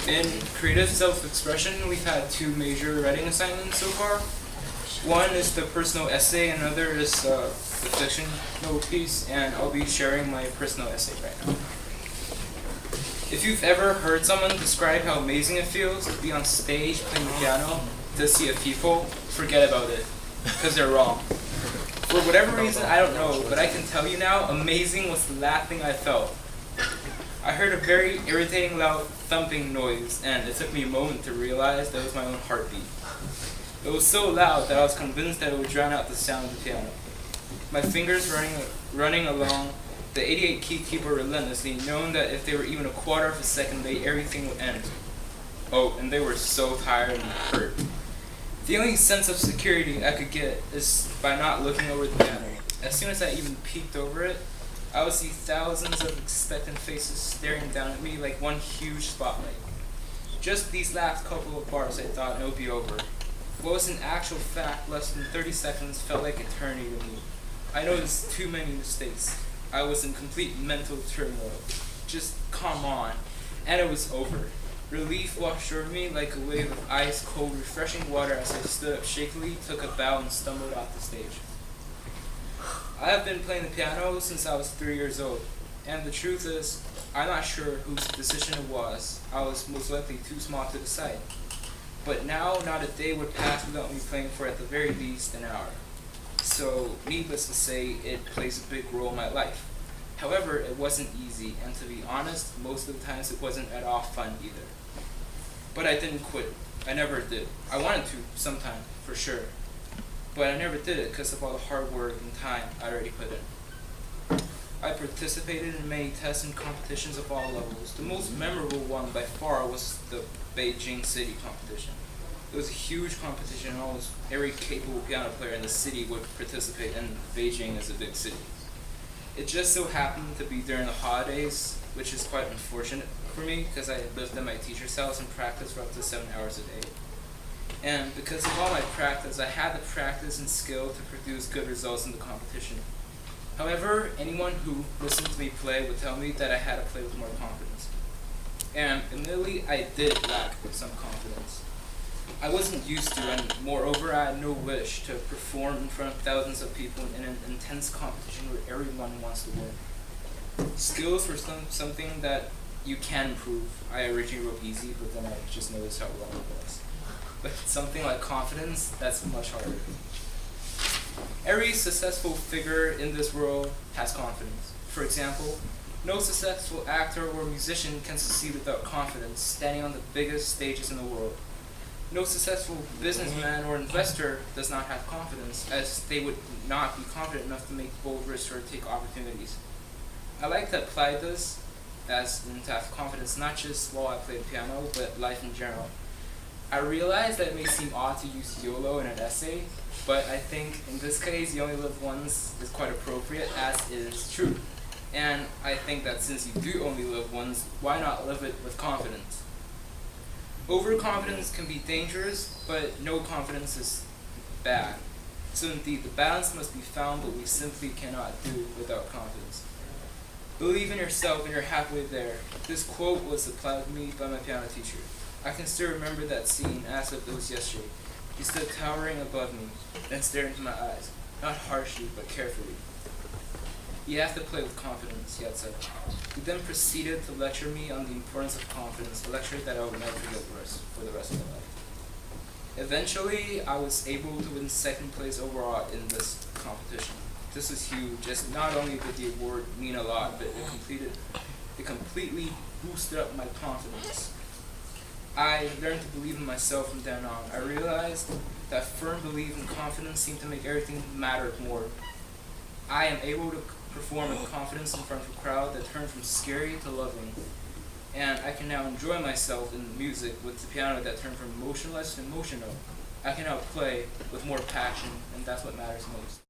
In creative self-expression, we've had two major writing assignments so far. One is the personal essay, and another is the fictional piece, and I'll be sharing my personal essay right now. If you've ever heard someone describe how amazing it feels to be on stage playing the piano to see a people, forget about it, because they're wrong. For whatever reason, I don't know, but I can tell you now, amazing was the last thing I felt. I heard a very irritating loud thumping noise, and it took me a moment to realize that it was my own heartbeat. It was so loud that I was convinced that it would drown out the sound of the piano. My fingers running along the 88-key keyboard relentlessly, knowing that if they were even a quarter of a second late, everything would end. Oh, and they were so tired and hurt. The only sense of security I could get is by not looking over the piano. As soon as I even peeked over it, I would see thousands of expectant faces staring down at me like one huge spotlight. Just these last couple of bars, I thought it would be over. What was in actual fact less than 30 seconds felt like eternity to me. I noticed too many mistakes. I was in complete mental turmoil. Just come on. And it was over. Relief washed over me like a wave of ice-cold, refreshing water as I stood up shakily, took a bow, and stumbled off the stage. I have been playing the piano since I was 3 years old, and the truth is, I'm not sure whose decision it was. I was most likely too small to decide. But now, not a day would pass without me playing for at the very least an hour. So, needless to say, it plays a big role in my life. However, it wasn't easy, and to be honest, most of the times it wasn't at all fun either. But I didn't quit. I never did. I wanted to, sometime, for sure. But I never did it because of all the hard work and time I already put in. I participated in many tests and competitions of all levels. The most memorable one by far was the Beijing City competition. It was a huge competition, and almost every capable piano player in the city would participate, and Beijing is a big city. It just so happened to be during the holidays, which is quite unfortunate for me because I lived at my teacher's house and practiced for up to 7 hours a day. And because of all my practice, I had the practice and skill to produce good results in the competition. However, anyone who listened to me play would tell me that I had to play with more confidence. And admittedly, I did lack some confidence. I wasn't used to, and moreover, I had no wish to perform in front of thousands of people in an intense competition where everyone wants to win. Skills were something that you can improve. I originally wrote easy, but then I just noticed how wrong it was. But something like confidence, that's much harder. Every successful figure in this world has confidence. For example, no successful actor or musician can succeed without confidence, standing on the biggest stages in the world. No successful businessman or investor does not have confidence, as they would not be confident enough to make bold risks or take opportunities. I like to apply this as in to have confidence not just while I play the piano, but life in general. I realize that it may seem odd to use YOLO in an essay, but I think in this case, you only live once is quite appropriate, as it is true. And I think that since you do only live once, why not live it with confidence? Overconfidence can be dangerous, but no confidence is bad. So indeed, the balance must be found, but we simply cannot do without confidence. Believe in yourself and you're halfway there. This quote was applied to me by my piano teacher. I can still remember that scene as if it was yesterday. He stood towering above me, then stared into my eyes, not harshly, but carefully. You have to play with confidence, he had said. He then proceeded to lecture me on the importance of confidence, a lecture that I would never forget for the rest of my life. Eventually, I was able to win second place overall in this competition. This was huge, as not only did the award mean a lot, but it completely boosted up my confidence. I learned to believe in myself from then on. I realized that firm belief and confidence seemed to make everything matter more. I am able to perform with confidence in front of a crowd that turned from scary to loving. And I can now enjoy myself in music with the piano that turned from motionless to emotional. I can now play with more passion, and that's what matters most.